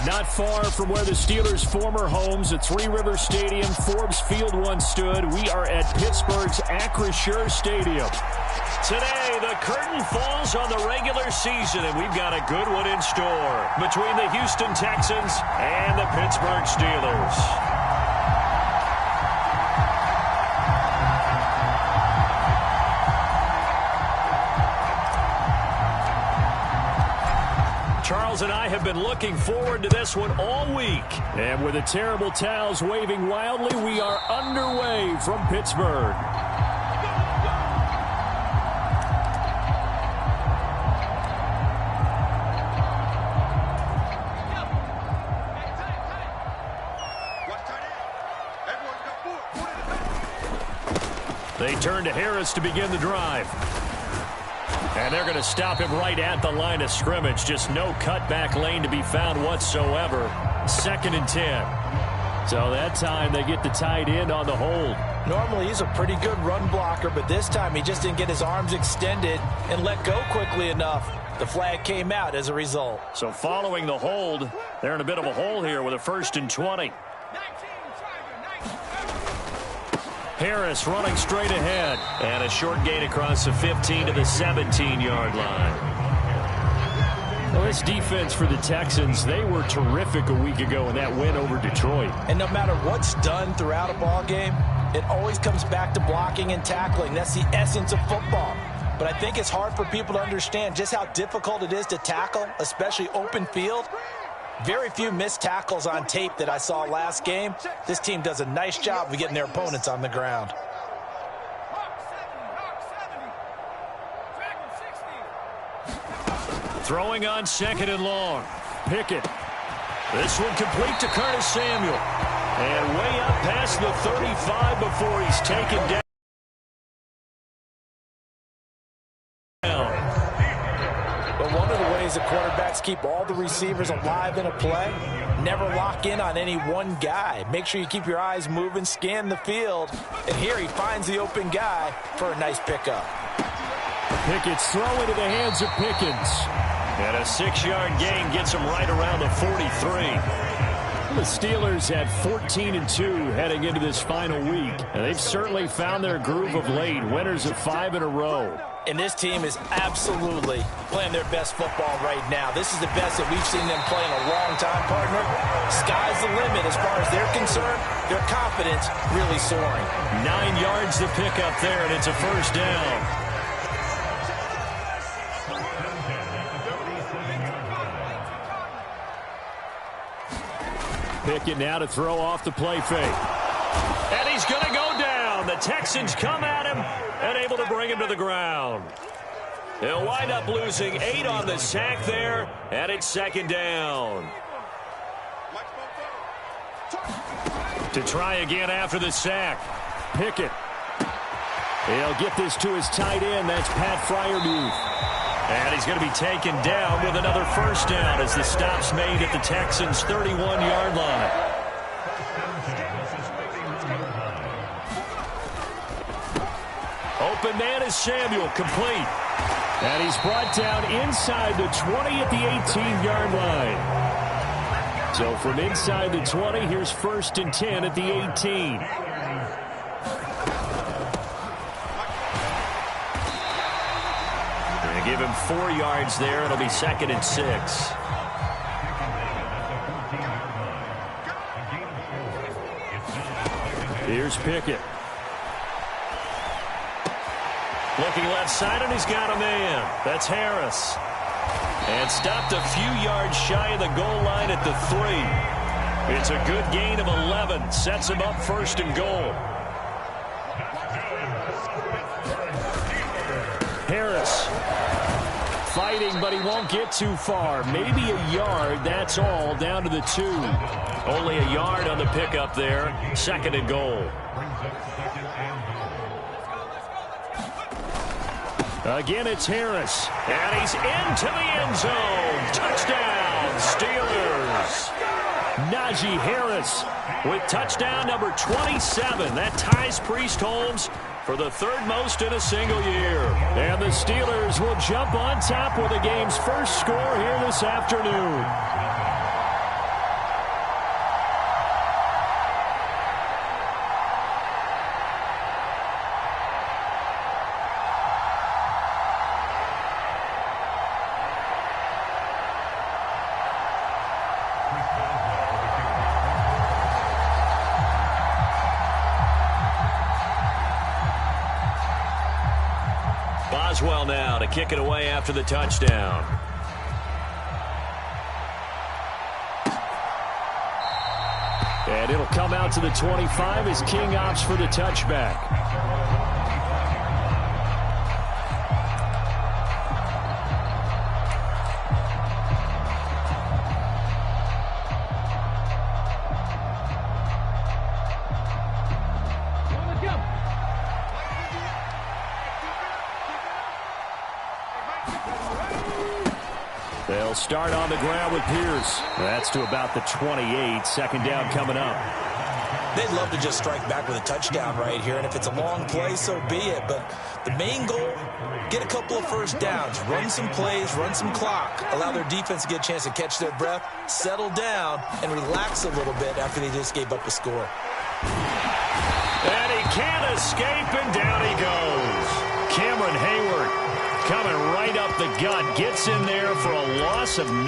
Not far from where the Steelers' former homes at Three Rivers Stadium, Forbes Field once stood, we are at Pittsburgh's Acrisure Stadium. Today, the curtain falls on the regular season, and we've got a good one in store between the Houston Texans and the Pittsburgh Steelers. Charles and I have been looking forward to this one all week. And with the terrible towels waving wildly, we are underway from Pittsburgh. They turn to Harris to begin the drive. And they're going to stop him right at the line of scrimmage. Just no cutback lane to be found whatsoever. 2nd and 10. So that time they get the tight end on the hold. Normally he's a pretty good run blocker, but this time he just didn't get his arms extended and let go quickly enough. The flag came out as a result. So following the hold, they're in a bit of a hole here with a 1st and 20. Harris running straight ahead. And a short gain across the 15 to the 17-yard line. Well, this defense for the Texans, they were terrific a week ago in that win over Detroit. And no matter what's done throughout a ball game, it always comes back to blocking and tackling. That's the essence of football. But I think it's hard for people to understand just how difficult it is to tackle, especially open field. Very few missed tackles on tape that I saw last game. This team does a nice job of getting their opponents on the ground. Throwing on 2nd and long. Pickett. This one complete to Curtis Samuel. And way up past the 35 before he's taken down. The quarterbacks keep all the receivers alive in a play. Never lock in on any one guy. Make sure you keep your eyes moving, scan the field. And here he finds the open guy for a nice pickup. Pickett's throw into the hands of Pickens. And a 6-yard gain gets him right around the 43. The Steelers at 14-2 heading into this final week. And they've certainly found their groove of late. Winners of 5 in a row. And this team is absolutely playing their best football right now. This is the best that we've seen them play in a long time, partner. Sky's the limit as far as they're concerned. Their confidence really soaring. 9 yards to pick up there, and it's a 1st down. Pickett now to throw off the play fake. And he's going to go down. The Texans come at him and able to bring him to the ground. They'll wind up losing 8 on the sack there, and it's 2nd down. To try again after the sack. Pickett. He'll get this to his tight end. That's Pat Freiermuth. And he's going to be taken down with another 1st down as the stop's made at the Texans' 31-yard line. Open man is Samuel, complete. And he's brought down inside the 20 at the 18-yard line. So from inside the 20, here's 1st and 10 at the 18. Give him 4 yards there. It'll be 2nd and 6. Here's Pickett. Looking left side, and he's got a man. That's Harris. And stopped a few yards shy of the goal line at the 3. It's a good gain of 11. Sets him up 1st and goal. Harris. Fighting, but he won't get too far. Maybe a yard, that's all, down to the 2. Only a yard on the pickup there. 2nd and goal. Again, it's Harris. And he's into the end zone. Touchdown, Steelers. Najee Harris with touchdown number 27. That ties Priest Holmes for the 3rd most in a single year. And the Steelers will jump on top with the game's first score here this afternoon. Boswell now to kick it away after the touchdown. And it'll come out to the 25 as King opts for the touchback. They'll start on the ground with Pierce. That's to about the 28. Second down coming up. They'd love to just strike back with a touchdown right here, and if it's a long play, so be it. But the main goal, get a couple of first downs, run some plays, run some clock, allow their defense to get a chance to catch their breath, settle down, and relax a little bit after they just gave up a score. And he can't escape, and down he goes. Cameron Hayward coming right up the gut, gets in there for a loss of 9.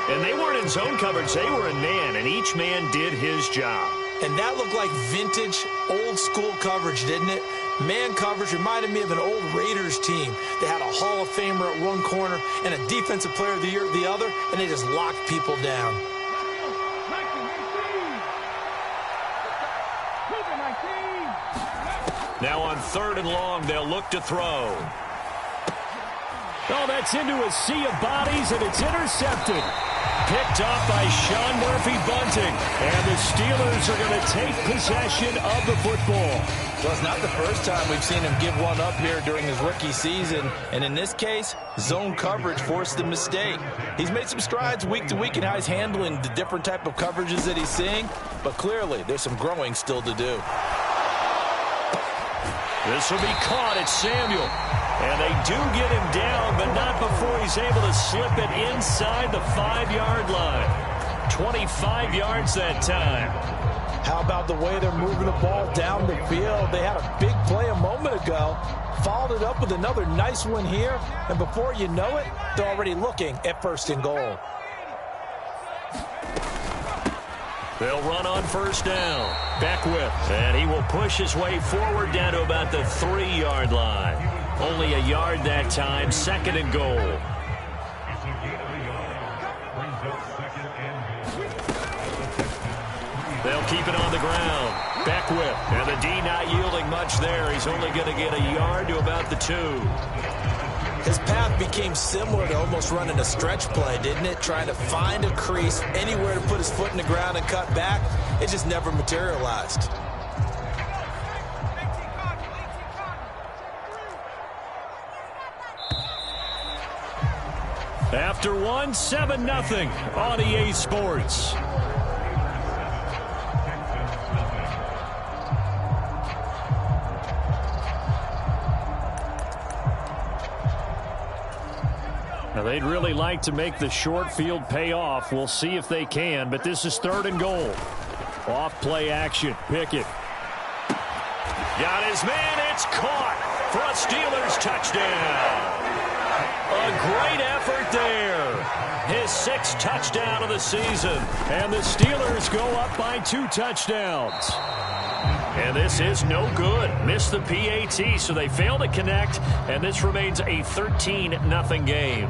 And they weren't in zone coverage, they were in man, and each man did his job. And that looked like vintage, old-school coverage, didn't it? Man coverage reminded me of an old Raiders team. They had a Hall of Famer at one corner and a Defensive Player of the Year at the other, and they just locked people down. Now on 3rd and long, they'll look to throw. Oh, that's into a sea of bodies, and it's intercepted. Picked up by Sean Murphy-Bunting. And the Steelers are going to take possession of the football. Well, it's not the first time we've seen him give one up here during his rookie season. And in this case, zone coverage forced the mistake. He's made some strides week to week in how he's handling the different type of coverages that he's seeing. But clearly, there's some growing still to do. This will be caught at Samuel. And they do get him down, but not before he's able to slip it inside the 5-yard line. 25 yards that time. How about the way they're moving the ball down the field? They had a big play a moment ago, followed it up with another nice one here, and before you know it, they're already looking at 1st and goal. They'll run on 1st down. Beckwith, and he will push his way forward down to about the 3-yard line. Only a yard that time, 2nd and goal. They'll keep it on the ground. Beckwith, and the D not yielding much there. He's only going to get a yard to about the 2. His path became similar to almost running a stretch play, didn't it? Trying to find a crease, anywhere to put his foot in the ground and cut back. It just never materialized. After one, 7-0 on EA Sports. Now they'd really like to make the short field pay off. We'll see if they can, but this is 3rd and goal. Off play action. Pickett. Got his man. It's caught for a Steelers touchdown. A great effort there. His 6th touchdown of the season. And the Steelers go up by 2 touchdowns. And this is no good. Missed the PAT, so they fail to connect. And this remains a 13-0 game.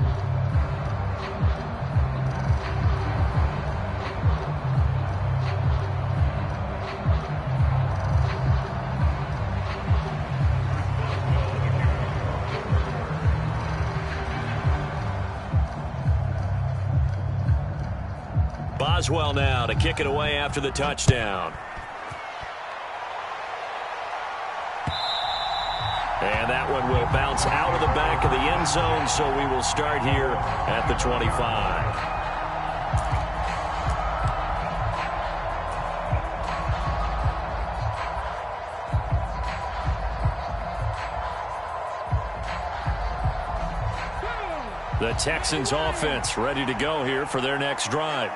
Boswell now to kick it away after the touchdown. And that one will bounce out of the back of the end zone, so we will start here at the 25. The Texans offense ready to go here for their next drive.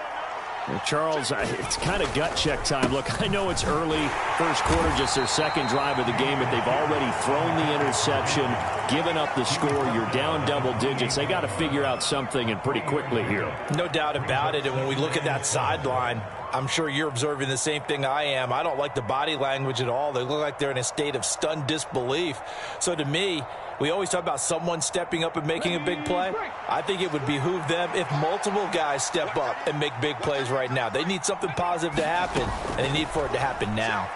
Well, Charles, it's kind of gut check time. Look, I know it's early, 1st quarter, just their 2nd drive of the game, but they've already thrown the interception, given up the score. You're down double digits. They got to figure out something, and pretty quickly here. No doubt about it. And when we look at that sideline, I'm sure you're observing the same thing I am. I don't like the body language at all. They look like they're in a state of stunned disbelief. So to me, we always talk about someone stepping up and making a big play. I think it would behoove them if multiple guys step up and make big plays right now. They need something positive to happen, and they need for it to happen now.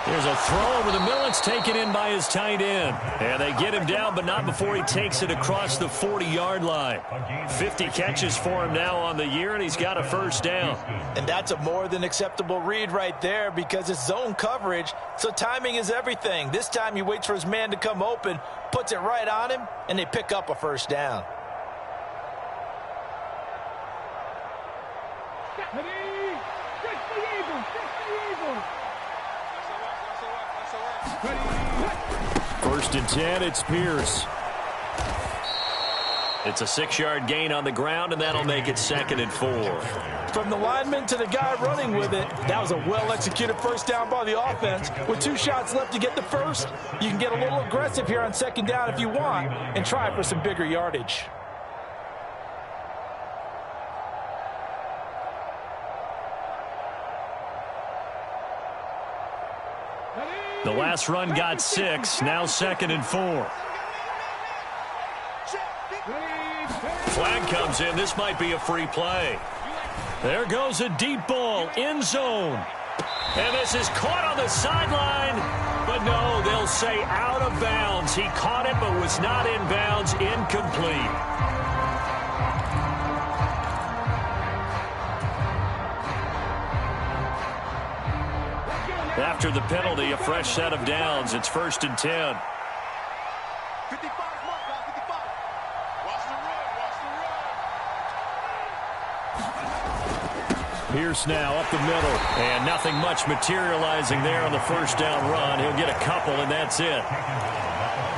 Here's a throw over the middle. It's taken in by his tight end. And they get him down, but not before he takes it across the 40-yard line. 50 catches for him now on the year, and he's got a first down. And that's a more than acceptable read right there because it's zone coverage, so timing is everything. This time he waits for his man to come open, puts it right on him, and they pick up a first down. First and 10, it's Pierce. It's a 6-yard gain on the ground, and that'll make it 2nd and 4. From the lineman to the guy running with it, that was a well-executed first down by the offense. With 2 shots left to get the first, you can get a little aggressive here on 2nd down if you want and try for some bigger yardage. The last run got 6, now 2nd and 4. Flag comes in. This might be a free play. There goes a deep ball, end zone. And this is caught on the sideline. But no, they'll say out of bounds. He caught it but was not in bounds. Incomplete. After the penalty, a fresh set of downs. It's 1st and 10. Pierce now up the middle. And nothing much materializing there on the first down run. He'll get a couple, and that's it.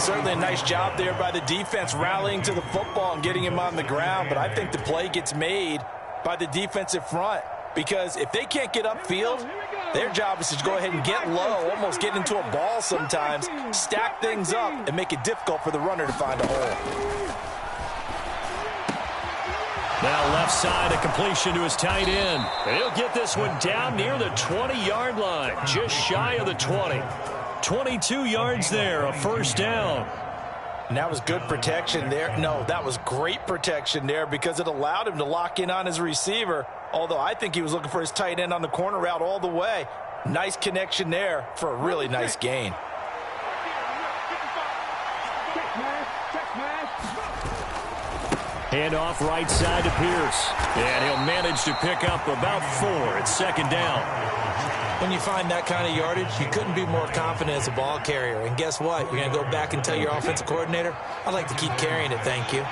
Certainly a nice job there by the defense rallying to the football and getting him on the ground. But I think the play gets made by the defensive front. Because if they can't get upfield, their job is to go ahead and get low, almost get into a ball sometimes, stack things up, and make it difficult for the runner to find a hole. Now left side, a completion to his tight end. He'll get this one down near the 20-yard line, just shy of the 20. 22 yards there, a first down. And that was good protection there. No, that was great protection there because it allowed him to lock in on his receiver, although I think he was looking for his tight end on the corner route all the way. Nice connection there for a really nice gain. Handoff right side to Pierce. And he'll manage to pick up about 4. It's 2nd down. When you find that kind of yardage, you couldn't be more confident as a ball carrier. And guess what? You're going to go back and tell your offensive coordinator, I'd like to keep carrying it, thank you.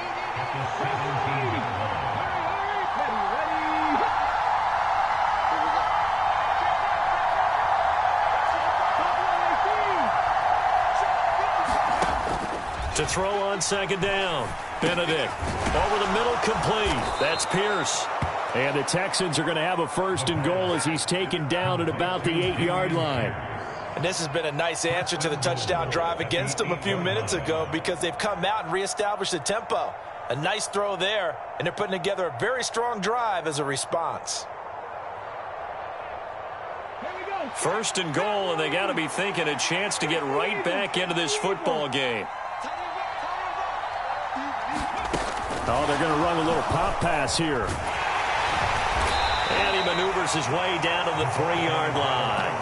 To throw on 2nd down. Benedict over the middle, complete. That's Pierce. And the Texans are going to have a 1st and goal as he's taken down at about the 8-yard line. And this has been a nice answer to the touchdown drive against them a few minutes ago because they've come out and reestablished the tempo. A nice throw there, and they're putting together a very strong drive as a response. 1st and goal, and they got to be thinking a chance to get right back into this football game. Oh, they're going to run a little pop pass here. And he maneuvers his way down to the 3-yard line.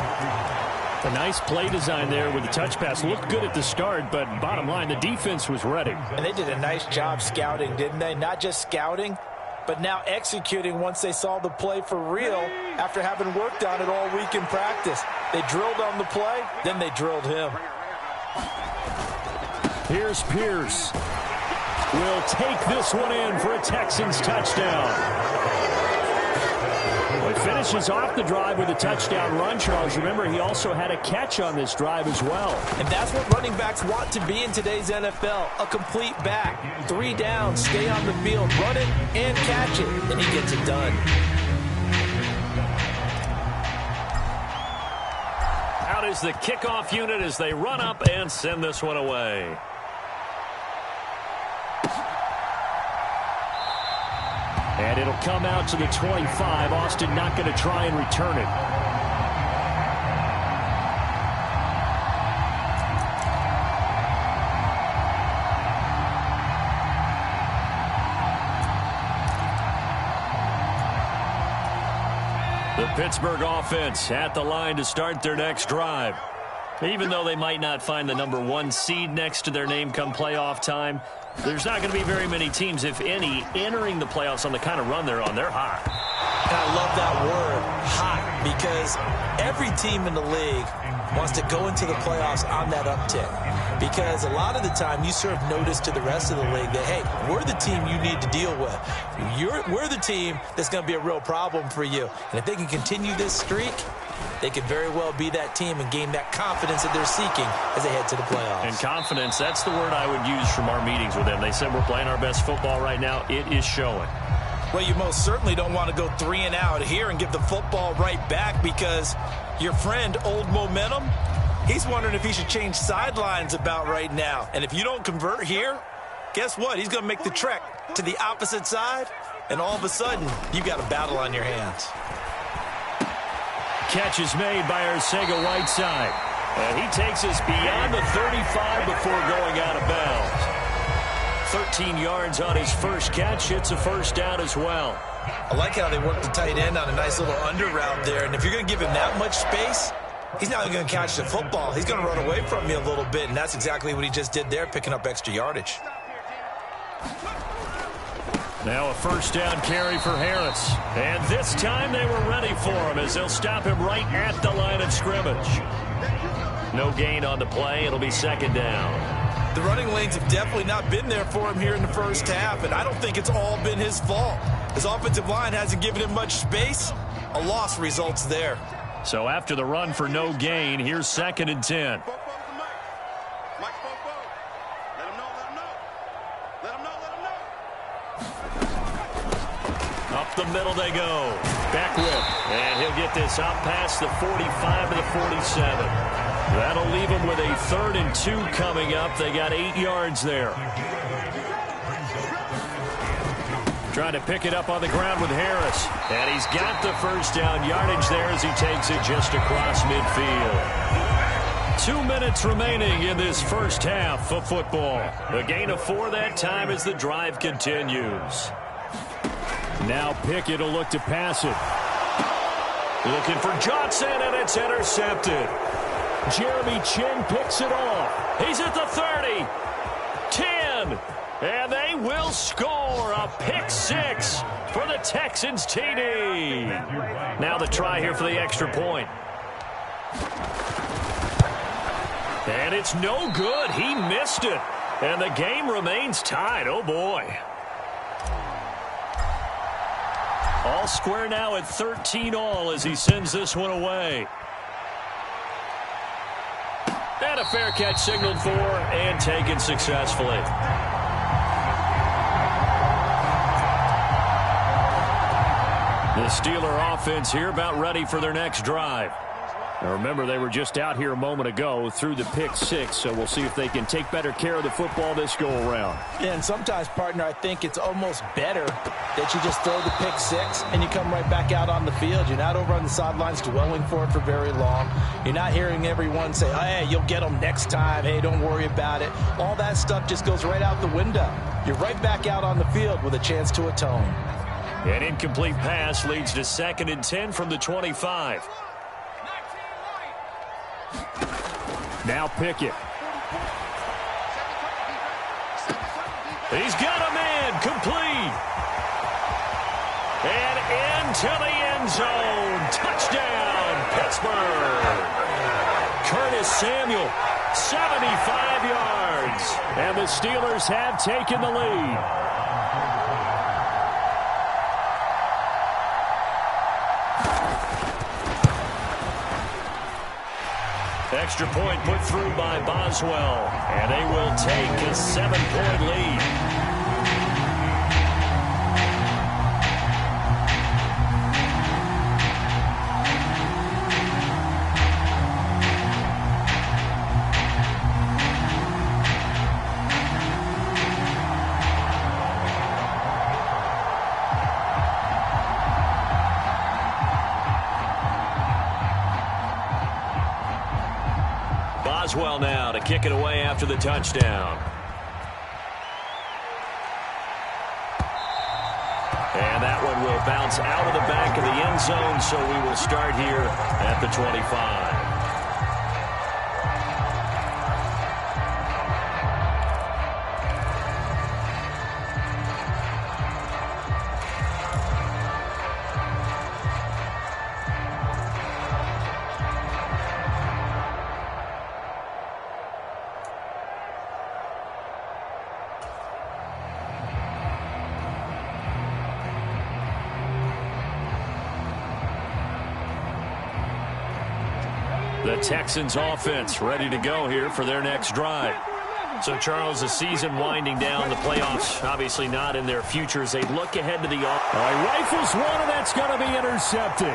A nice play design there with the touch pass. Looked good at the start, but bottom line, the defense was ready. And they did a nice job scouting, didn't they? Not just scouting, but now executing once they saw the play for real after having worked on it all week in practice. They drilled on the play, then they drilled him. Here's Pierce. Will take this one in for a Texans touchdown. Well, he finishes off the drive with a touchdown run, Charles. Remember, he also had a catch on this drive as well. And that's what running backs want to be in today's NFL, a complete back. 3 downs, stay on the field, run it and catch it, and he gets it done. Out is the kickoff unit as they run up and send this one away. And it'll come out to the 25. Austin not going to try and return it. The Pittsburgh offense at the line to start their next drive. Even though they might not find the number 1 seed next to their name come playoff time, there's not going to be very many teams, if any, entering the playoffs on the kind of run they're on. They're hot. And I love that word, hot, because every team in the league wants to go into the playoffs on that uptick. Because a lot of the time you serve notice to the rest of the league that, hey, we're the team you need to deal with. We're the team that's going to be a real problem for you. And if they can continue this streak, they could very well be that team and gain that confidence that they're seeking as they head to the playoffs. And confidence, that's the word I would use from our meetings with them. They said we're playing our best football right now. It is showing. Well, you most certainly don't want to go 3 and out here and give the football right back, because your friend, Old Momentum, he's wondering if he should change sidelines about right now. And if you don't convert here, guess what? He's going to make the trek to the opposite side, and all of a sudden, you've got a battle on your hands. Catch is made by Arcega-Whiteside. And he takes us beyond the 35 before going out of bounds. 13 yards on his first catch. It's a first down as well. I like how they work the tight end on a nice little under route there. And if you're going to give him that much space, he's not going to catch the football. He's going to run away from you a little bit, and that's exactly what he just did there, picking up extra yardage. Now a first down carry for Harris. And this time they were ready for him as they'll stop him right at the line of scrimmage. No gain on the play. It'll be second down. The running lanes have definitely not been there for him here in the first half, and I don't think it's all been his fault. His offensive line hasn't given him much space. A loss results there. So after the run for no gain, here's 2nd and 10. Up the middle they go. Beckwith. And he'll get this out past the 45 to the 47. That'll leave him with a 3rd and 2 coming up. They got 8 yards there. Trying to pick it up on the ground with Harris. And he's got the first down yardage there as he takes it just across midfield. 2 minutes remaining in this first half of football. A gain of 4 that time as the drive continues. Now Pickett will look to pass it. Looking for Johnson, and it's intercepted. Jeremy Chin picks it off. He's at the 30. 10. And they will score a pick 6 for the Texans TD. Now the try here for the extra point. And it's no good. He missed it. And the game remains tied. Oh, boy. All square now at 13-all as he sends this one away. And a fair catch signaled for and taken successfully. The Steeler offense here about ready for their next drive. Now remember, they were just out here a moment ago through the pick 6, so we'll see if they can take better care of the football this go-around. Yeah, and sometimes, partner, I think it's almost better that you just throw the pick 6 and you come right back out on the field. You're not over on the sidelines dwelling for it for very long. You're not hearing everyone say, hey, you'll get them next time. Hey, don't worry about it. All that stuff just goes right out the window. You're right back out on the field with a chance to atone. An incomplete pass leads to 2nd and 10 from the 25. Now Pickett. He's got a man complete. And into the end zone. Touchdown, Pittsburgh. Curtis Samuel, 75 yards. And the Steelers have taken the lead. Extra point put through by Boswell. And they will take a 7-point lead. Boswell now to kick it away after the touchdown. And that one will bounce out of the back of the end zone, so we will start here at the 25. The Texans offense ready to go here for their next drive. So, Charles, the season winding down, the playoffs obviously not in their future as they look ahead to the off. Rifles one, and that's going to be intercepted.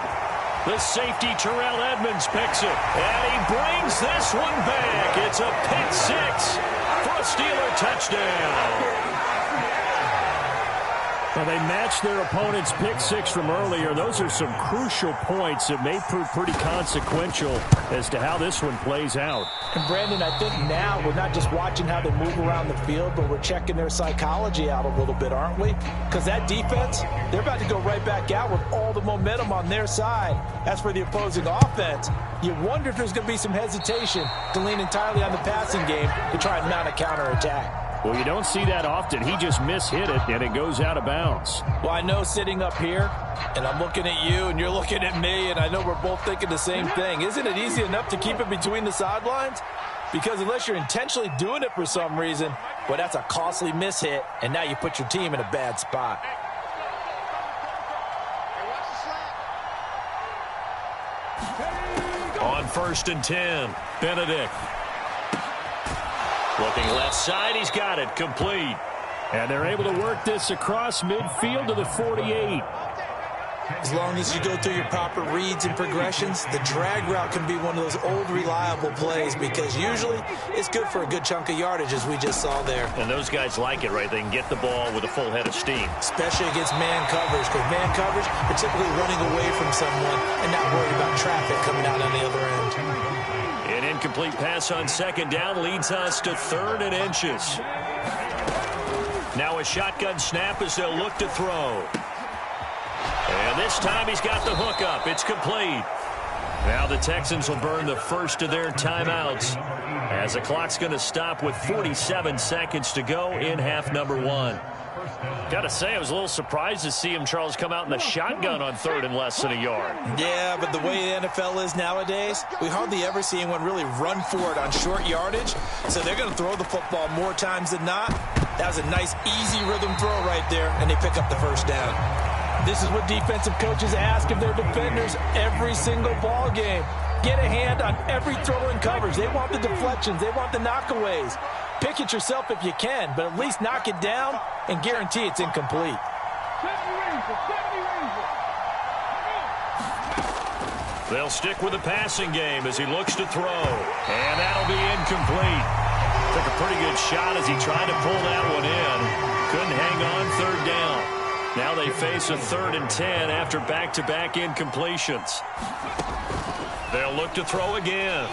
The safety, Terrell Edmonds, picks it. And he brings this one back. It's a pick six for a Steeler touchdown. Well, they matched their opponent's pick six from earlier. Those are some crucial points that may prove pretty consequential as to how this one plays out. And, Brandon, I think now we're not just watching how they move around the field, but we're checking their psychology out a little bit, aren't we? Because that defense, they're about to go right back out with all the momentum on their side. As for the opposing offense, you wonder if there's going to be some hesitation to lean entirely on the passing game to try and mount a counterattack. Well, you don't see that often. He just mishit it, and it goes out of bounds. Well, I know sitting up here, and I'm looking at you, and you're looking at me, and I know we're both thinking the same thing. Isn't it easy enough to keep it between the sidelines? Because unless you're intentionally doing it for some reason, well, that's a costly mishit, and now you put your team in a bad spot. On 1st and 10, Benedict. Looking left side, he's got it, complete. And they're able to work this across midfield to the 48. As long as you go through your proper reads and progressions, the drag route can be one of those old reliable plays because usually it's good for a good chunk of yardage, as we just saw there. And those guys like it, right? They can get the ball with a full head of steam. Especially against man coverage, because man coverage, they're typically running away from someone and not worried about traffic coming out on the other end. An incomplete pass on 2nd down leads us to 3rd and inches. Now a shotgun snap as they'll look to throw. And this time he's got the hook up. It's complete. Now the Texans will burn the first of their timeouts as the clock's going to stop with 47 seconds to go in half number 1. Got to say, I was a little surprised to see him, Charles, come out in the shotgun on 3rd and less than a yard. Yeah, but the way the NFL is nowadays, we hardly ever see anyone really run for it on short yardage. So they're going to throw the football more times than not. That was a nice, easy rhythm throw right there, and they pick up the first down. This is what defensive coaches ask of their defenders every single ball game. Get a hand on every throw in coverage. They want the deflections. They want the knockaways. Pick it yourself if you can, but at least knock it down and guarantee it's incomplete. They'll stick with the passing game as he looks to throw. And that'll be incomplete. Took a pretty good shot as he tried to pull that one in. Couldn't hang on 3rd down. Now they face a 3rd and 10 after back-to-back incompletions. They'll look to throw again.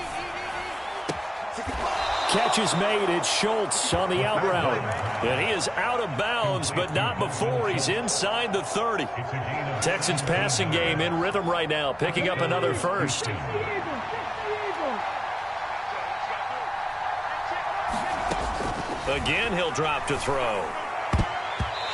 Catch is made. It's Schultz on the out route. And he is out of bounds, but not before he's inside the 30. Texans passing game in rhythm right now, picking up another first. Again, he'll drop to throw.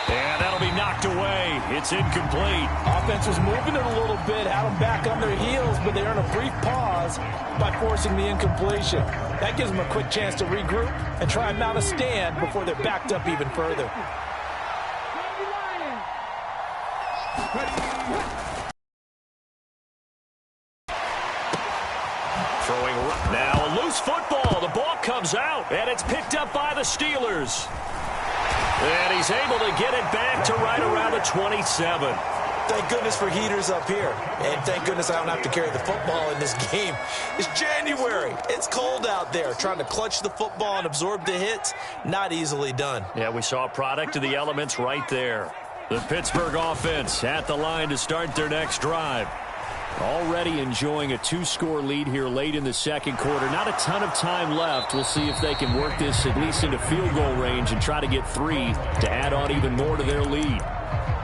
And that'll be knocked away. It's incomplete. Offense was moving it a little bit, had them back on their heels, but they earn a brief pause by forcing the incompletion. That gives them a quick chance to regroup and try and mount a stand before they're backed up even further. Throwing now a loose football. The ball comes out, and it's picked up by the Steelers. And he's able to get it back to right around the 27. Thank goodness for heaters up here. And thank goodness I don't have to carry the football in this game. It's January. It's cold out there. Trying to clutch the football and absorb the hits, not easily done. Yeah, we saw a product of the elements right there. The Pittsburgh offense at the line to start their next drive. Already enjoying a 2-score lead here late in the second quarter. Not a ton of time left. We'll see if they can work this at least into field goal range and try to get 3 to add on even more to their lead.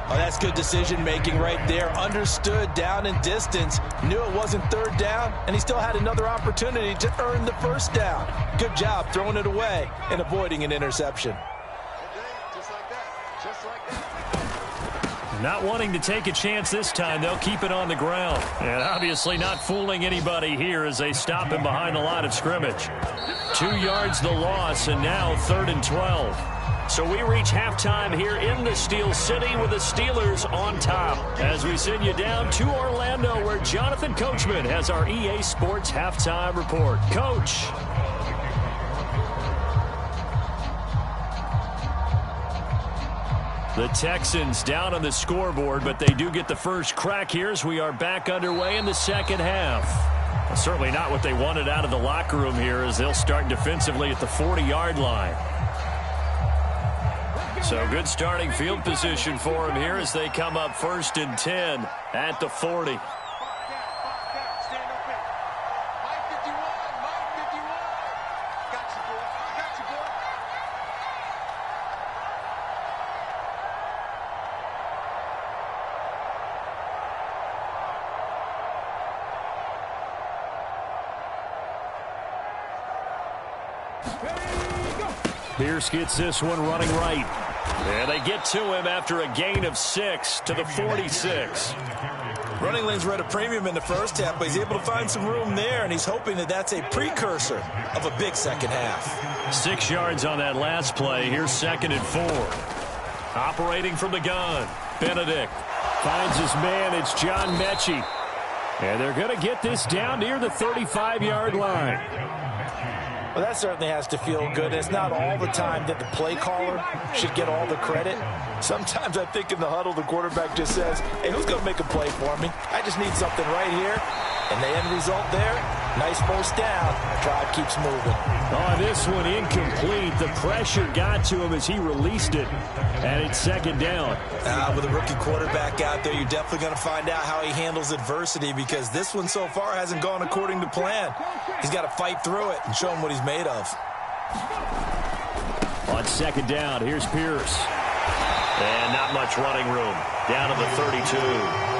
Oh, that's good decision-making right there. Understood down and distance. Knew it wasn't third down, and he still had another opportunity to earn the first down. Good job throwing it away and avoiding an interception. Not wanting to take a chance this time, they'll keep it on the ground. And obviously not fooling anybody here as they stop him behind the line of scrimmage. 2 yards the loss, and now 3rd and 12. So we reach halftime here in the Steel City with the Steelers on top. As we send you down to Orlando, where Jonathan Coachman has our EA Sports halftime report. Coach. The Texans down on the scoreboard, but they do get the first crack here as we are back underway in the second half. Well, certainly not what they wanted out of the locker room here as they'll start defensively at the 40-yard line. So good starting field position for them here as they come up 1st and 10 at the 40. Pierce gets this one running right. And they get to him after a gain of 6 to the 46. Running lanes were at a premium in the first half, but he's able to find some room there, and he's hoping that that's a precursor of a big second half. 6 yards on that last play. Here's 2nd and 4. Operating from the gun. Benedict finds his man. It's John Mechie. And they're going to get this down near the 35-yard line. Well, that certainly has to feel good. It's not all the time that the play caller should get all the credit. Sometimes I think in the huddle, the quarterback just says, hey, who's going to make a play for me? I just need something right here. And the end result there, nice first down. Drive keeps moving. Oh, this one incomplete. The pressure got to him as he released it. And it's 2nd down. With a rookie quarterback out there, you're definitely going to find out how he handles adversity because this one so far hasn't gone according to plan. He's got to fight through it and show him what he's made of. On 2nd down, here's Pierce. And not much running room. Down to the 32.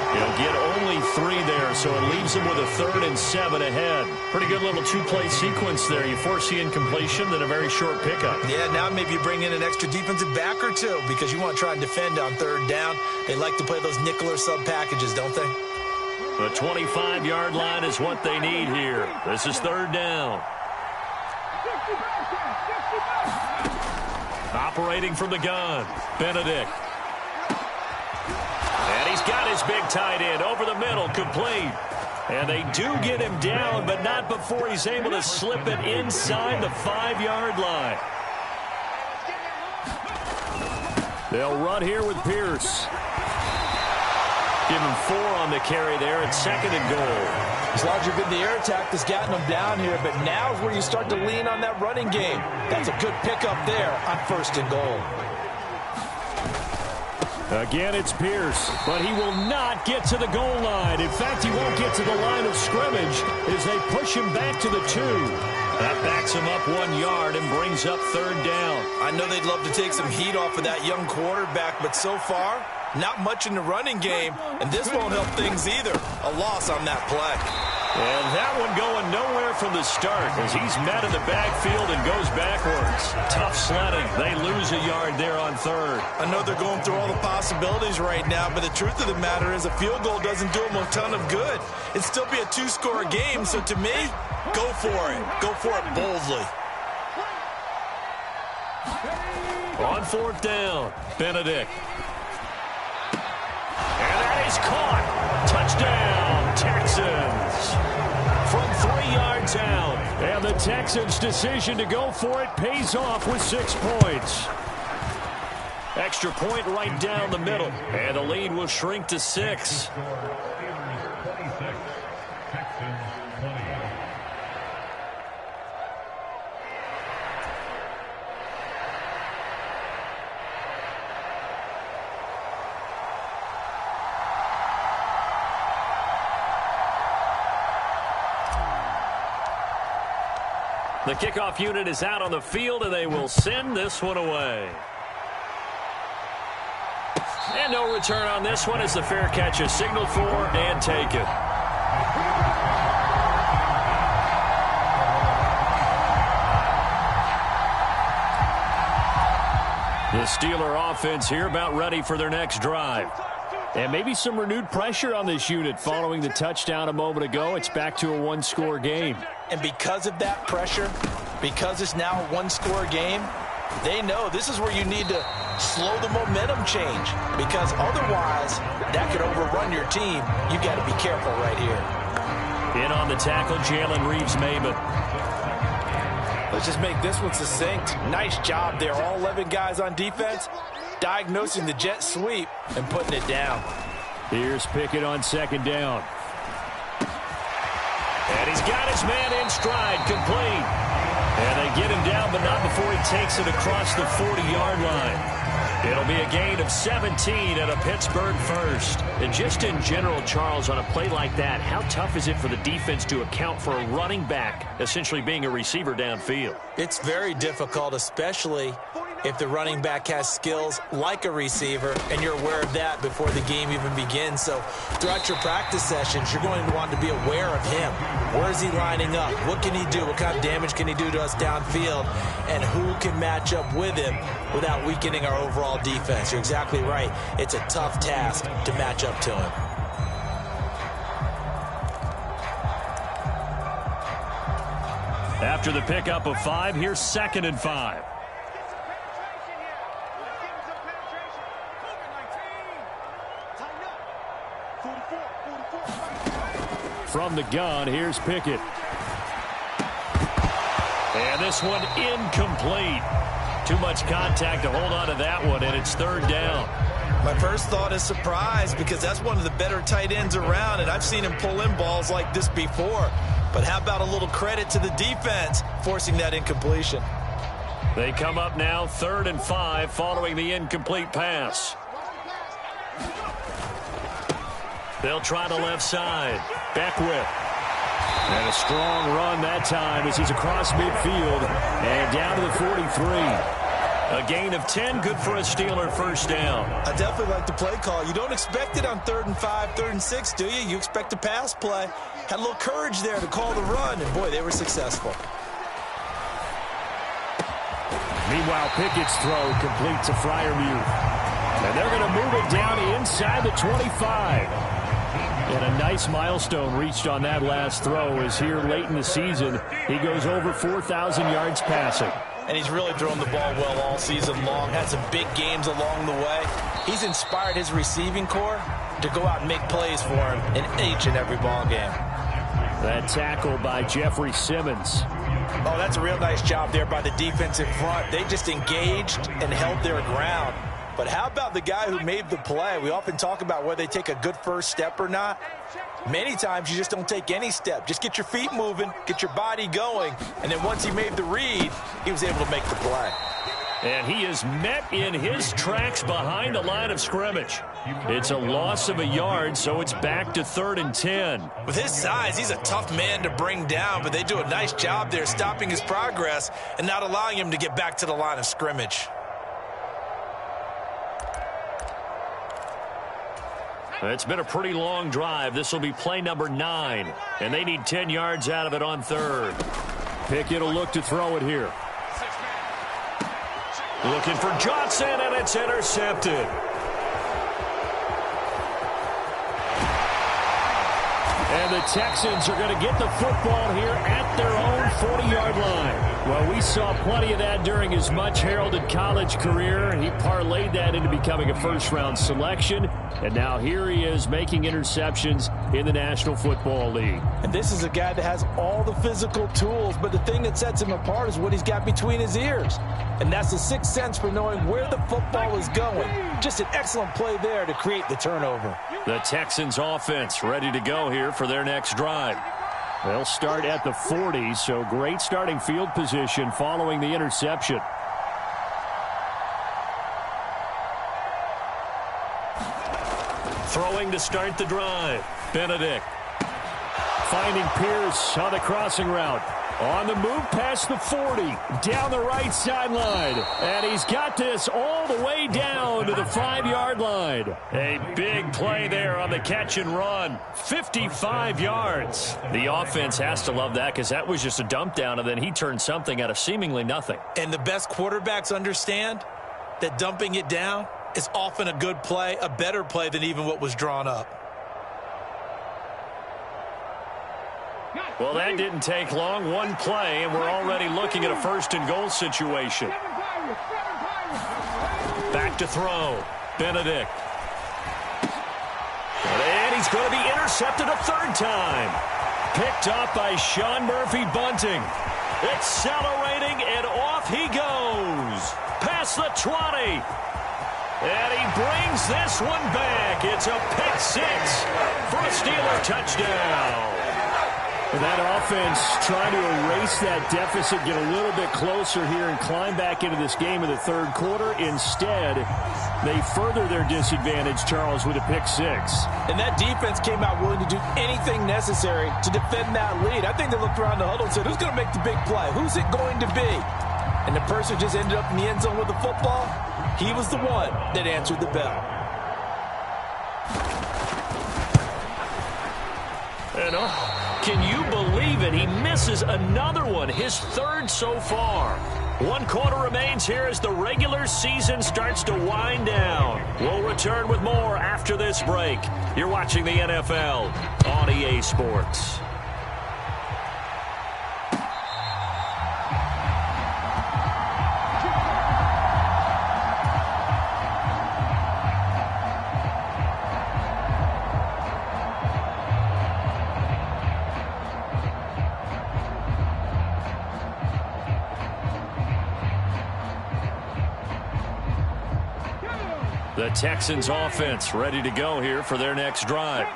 He'll get only 3 there, so it leaves him with a 3rd and 7 ahead. Pretty good little 2-play sequence there. You force the incompletion, then a very short pickup. Yeah, now maybe you bring in an extra defensive back or 2 because you want to try and defend on 3rd down. They like to play those nickel or sub packages, don't they? The 25-yard line is what they need here. This is 3rd down. Operating from the gun, Benedict. And he's got his big tight end over the middle, complete. And they do get him down, but not before he's able to slip it inside the 5-yard line. They'll run here with Pierce. Give him 4 on the carry there at 2nd and goal. It's largely been the air attack that's gotten them down here, but now is where you start to lean on that running game. That's a good pickup there on 1st and goal. Again, it's Pierce, but he will not get to the goal line. In fact, he won't get to the line of scrimmage as they push him back to the 2. That backs him up 1 yard and brings up 3rd down. I know they'd love to take some heat off of that young quarterback, but so far, not much in the running game, and this won't help things either. A loss on that play. And that one going nowhere from the start as he's met in the backfield and goes backwards. Tough sledding. They lose a yard there on 3rd. I know they're going through all the possibilities right now, but the truth of the matter is a field goal doesn't do them a ton of good. It'd still be a 2-score game, so to me, go for it. Go for it boldly. On 4th down, Benedict. And that is caught. Touchdown, Texans. From 3 yards out. And the Texans' decision to go for it pays off with 6 points. Extra point right down the middle. And the lead will shrink to 6. The kickoff unit is out on the field, and they will send this one away. And no return on this one as the fair catch is signaled for and taken. The Steeler offense here about ready for their next drive. And maybe some renewed pressure on this unit following the touchdown a moment ago. It's back to a one-score game. And because of that pressure, because it's now a one-score game, they know this is where you need to slow the momentum change, because otherwise that could overrun your team. You got to be careful right here. In on the tackle, Jalen Reeves-Maybin. Let's just make this one succinct. Nice job there. All 11 guys on defense diagnosing the jet sweep and putting it down. Here's Pickett on second down. And he's got his man in stride, complete. And they get him down, but not before he takes it across the 40-yard line. It'll be a gain of 17 and a Pittsburgh first. And just in general, Charles, on a play like that, how tough is it for the defense to account for a running back essentially being a receiver downfield? It's very difficult, especially if the running back has skills like a receiver, and you're aware of that before the game even begins. So throughout your practice sessions, you're going to want to be aware of him. Where is he lining up? What can he do? What kind of damage can he do to us downfield? And who can match up with him without weakening our overall defense? You're exactly right. It's a tough task to match up to him. After the pickup of 5, here's 2nd and 5. From the gun, here's Pickett. And this one incomplete. Too much contact to hold on to that one, and it's 3rd down. My first thought is surprise, because that's one of the better tight ends around, and I've seen him pull in balls like this before. But how about a little credit to the defense forcing that incompletion? They come up now 3rd and 5 following the incomplete pass. They'll try the left side. Beckwith. And a strong run that time as he's across midfield and down to the 43. A gain of 10, good for a Steeler first down. I definitely like the play call. You don't expect it on 3rd and 5, 3rd and 6, do you? You expect a pass play. Had a little courage there to call the run, and boy, they were successful. Meanwhile, Pickett's throw complete to Freiermuth. And they're going to move it down inside the 25. And a nice milestone reached on that last throw as here late in the season, he goes over 4,000 yards passing. And he's really thrown the ball well all season long. Had some big games along the way. He's inspired his receiving corps to go out and make plays for him in each and every ball game. That tackle by Jeffrey Simmons. Oh, that's a real nice job there by the defensive front. They just engaged and held their ground. But how about the guy who made the play? We often talk about whether they take a good first step or not. Many times you just don't take any step. Just get your feet moving, get your body going, and then once he made the read, he was able to make the play. And he is met in his tracks behind the line of scrimmage. It's a loss of a yard, so it's back to 3rd and 10. With his size, he's a tough man to bring down, but they do a nice job there stopping his progress and not allowing him to get back to the line of scrimmage. It's been a pretty long drive. This will be play number 9, and they need 10 yards out of it on 3rd. Pickett will look to throw it here. Looking for Johnson, and it's intercepted. And the Texans are going to get the football here at their own 40-yard line. Well, we saw plenty of that during his much-heralded college career, and he parlayed that into becoming a first-round selection. And now here he is making interceptions in the National Football League. And this is a guy that has all the physical tools, but the thing that sets him apart is what he's got between his ears. And that's the sixth sense for knowing where the football is going. Just an excellent play there to create the turnover. The Texans offense ready to go here for their next drive. They'll start at the 40, so great starting field position following the interception. Throwing to start the drive. Benedict. Finding Pierce on the crossing route. On the move past the 40, down the right sideline. And he's got this all the way down to the 5-yard line. A big play there on the catch and run. 55 yards. The offense has to love that because that was just a dump down, and then he turned something out of seemingly nothing. And the best quarterbacks understand that dumping it down is often a good play, a better play than even what was drawn up. Well, that didn't take long. One play, and we're already looking at a first-and-goal situation. Back to throw. Benedict. And he's going to be intercepted a third time. Picked up by Sean Murphy-Bunting. Accelerating, and off he goes. Past the 20. And he brings this one back. It's a pick six for a Steeler touchdown. That offense trying to erase that deficit, get a little bit closer here and climb back into this game in the third quarter. Instead, they further their disadvantage, Charles, with a pick six. And that defense came out willing to do anything necessary to defend that lead. I think they looked around the huddle and said, who's going to make the big play? Who's it going to be? And the person just ended up in the end zone with the football. He was the one that answered the bell. And can you believe it? He misses another one, his third so far. One quarter remains here as the regular season starts to wind down. We'll return with more after this break. You're watching the NFL on EA Sports. The Texans offense ready to go here for their next drive.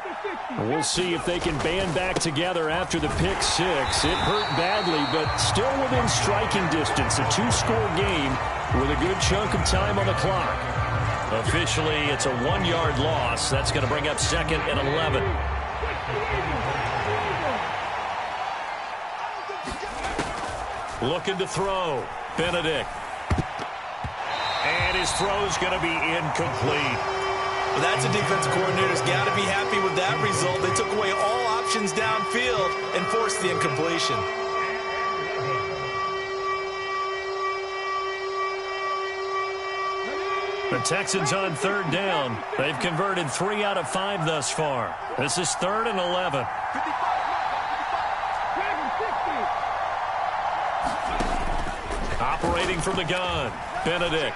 We'll see if they can band back together after the pick six. It hurt badly, but still within striking distance. A two-score game with a good chunk of time on the clock. Officially, it's a 1-yard loss. That's going to bring up 2nd and 11. Looking to throw. Benedict. And his throw's going to be incomplete. Well, that's a defense coordinator's got to be happy with that result. They took away all options downfield and forced the incompletion. The Texans on third down. They've converted 3 out of 5 thus far. This is 3rd and 11. Operating from the gun. Benedict.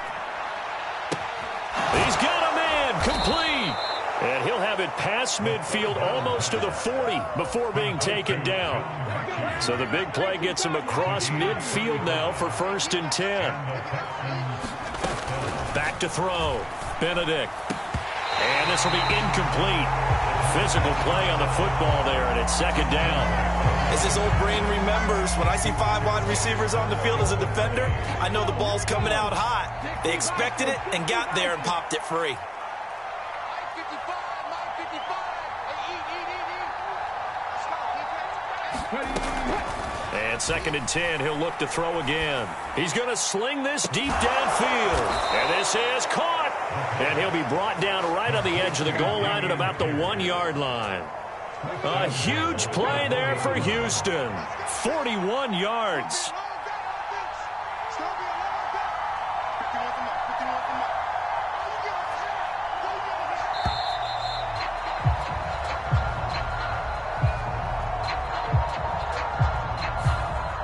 He's got a man. Complete. And he'll have it past midfield almost to the 40 before being taken down. So the big play gets him across midfield now for 1st and 10. Back to throw. Benedict. And this will be incomplete. Physical play on the football there, and it's 2nd down. As his old brain remembers, when I see 5 wide receivers on the field as a defender, I know the ball's coming out hot. They expected it and got there and popped it free. And 2nd and 10, he'll look to throw again. He's going to sling this deep downfield. And this is caught. And he'll be brought down right on the edge of the goal line at about the 1-yard line. A huge play there for Houston. 41 yards.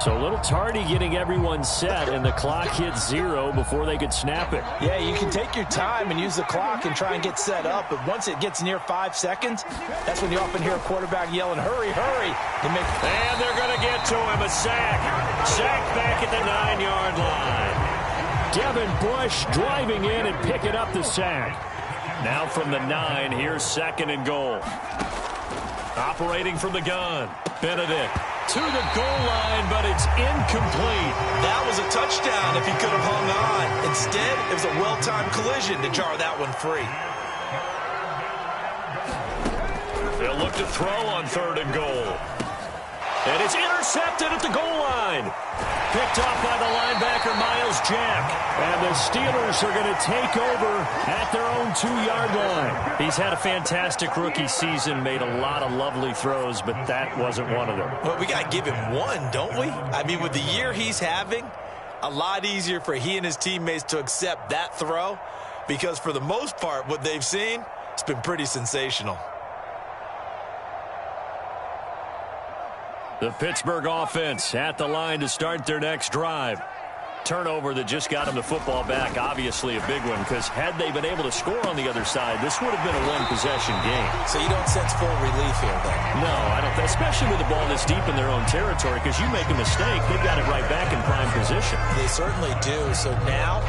So a little tardy getting everyone set, and the clock hit 0 before they could snap it. Yeah, you can take your time and use the clock and try and get set up, but once it gets near 5 seconds, that's when you often hear a quarterback yelling, hurry, hurry. And they're going to get to him, a sack. Sack back at the 9-yard line. Devin Bush driving in and picking up the sack. Now from the 9, here's 2nd and goal. Operating from the gun, Benedict. To the goal line, but it's incomplete. That was a touchdown if he could have hung on. Instead, it was a well-timed collision to jar that one free. They'll look to throw on 3rd and goal. And it's intercepted at the goal line. Picked off by the linebacker, Miles Jack. And the Steelers are going to take over at their own 2-yard line. He's had a fantastic rookie season, made a lot of lovely throws, but that wasn't one of them. Well, we got to give him one, don't we? I mean, with the year he's having, a lot easier for he and his teammates to accept that throw, because for the most part, what they've seen, it's been pretty sensational. The Pittsburgh offense at the line to start their next drive. Turnover that just got them the football back, obviously a big one, because had they been able to score on the other side, this would have been a one-possession game. So you don't sense full relief here, then? No, I don't, especially with the ball this deep in their own territory, because you make a mistake, they've got it right back in prime position. They certainly do. So now,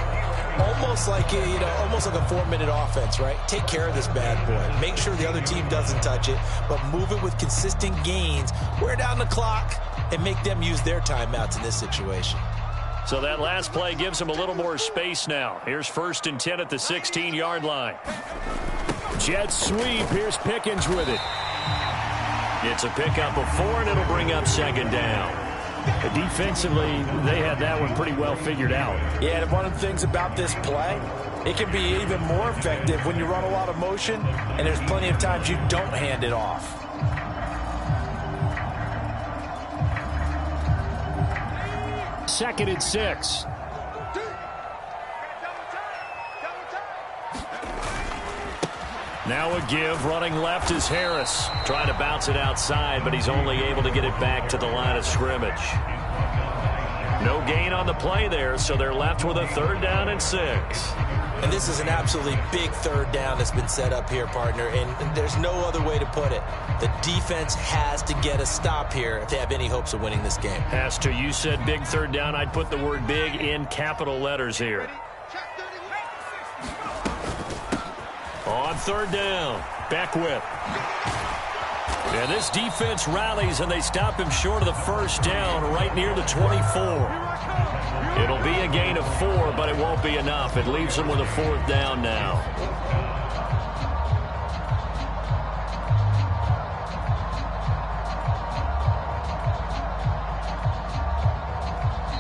almost like a 4-minute offense, right? Take care of this bad boy. Make sure the other team doesn't touch it, but move it with consistent gains. Wear down the clock and make them use their timeouts in this situation. So that last play gives them a little more space now. Here's 1st and 10 at the 16-yard line. Jet sweep. Here's Pickens with it. It's a pickup of 4, and it'll bring up 2nd down. Defensively, they had that one pretty well figured out. Yeah, and one of the things about this play, it can be even more effective when you run a lot of motion, and there's plenty of times you don't hand it off. Second and 6. Now a give. Running left is Harris. Trying to bounce it outside, but he's only able to get it back to the line of scrimmage. No gain on the play there, so they're left with a 3rd down and 6. And this is an absolutely big 3rd down that's been set up here, partner, and there's no other way to put it. The defense has to get a stop here if they have any hopes of winning this game. Has to. You said big 3rd down. I'd put the word big in capital letters here. On 3rd down, Beckwith. And this defense rallies, and they stop him short of the 1st down right near the 24. It'll be a gain of 4, but it won't be enough. It leaves them with a 4th down now.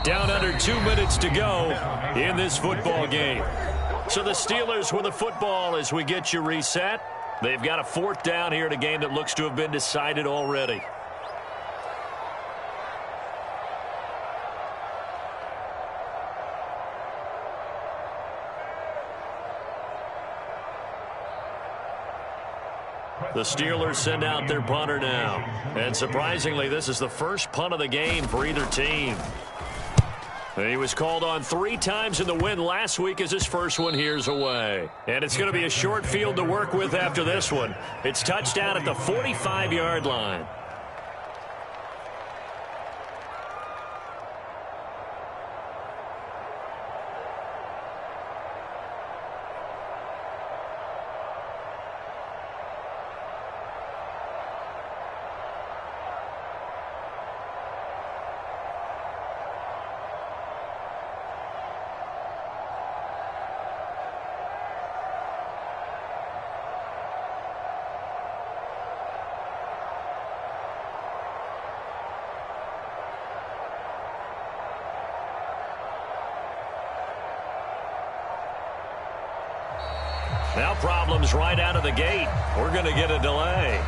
Down under 2 minutes to go in this football game. So the Steelers with the football as we get you reset. They've got a 4th down here in a game that looks to have been decided already. The Steelers send out their punter now. And surprisingly, this is the first punt of the game for either team. He was called on 3 times in the win last week as his first one here's away. And it's going to be a short field to work with after this one. It's touchdown at the 45-yard line. Now problems right out of the gate. We're going to get a delay.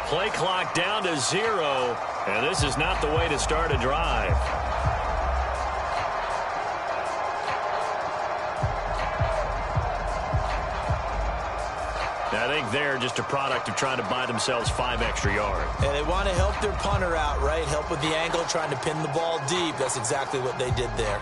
Play clock down to 0, and this is not the way to start a drive. I think they're just a product of trying to buy themselves 5 extra yards. And they want to help their punter out, right? Help with the angle, trying to pin the ball deep. That's exactly what they did there.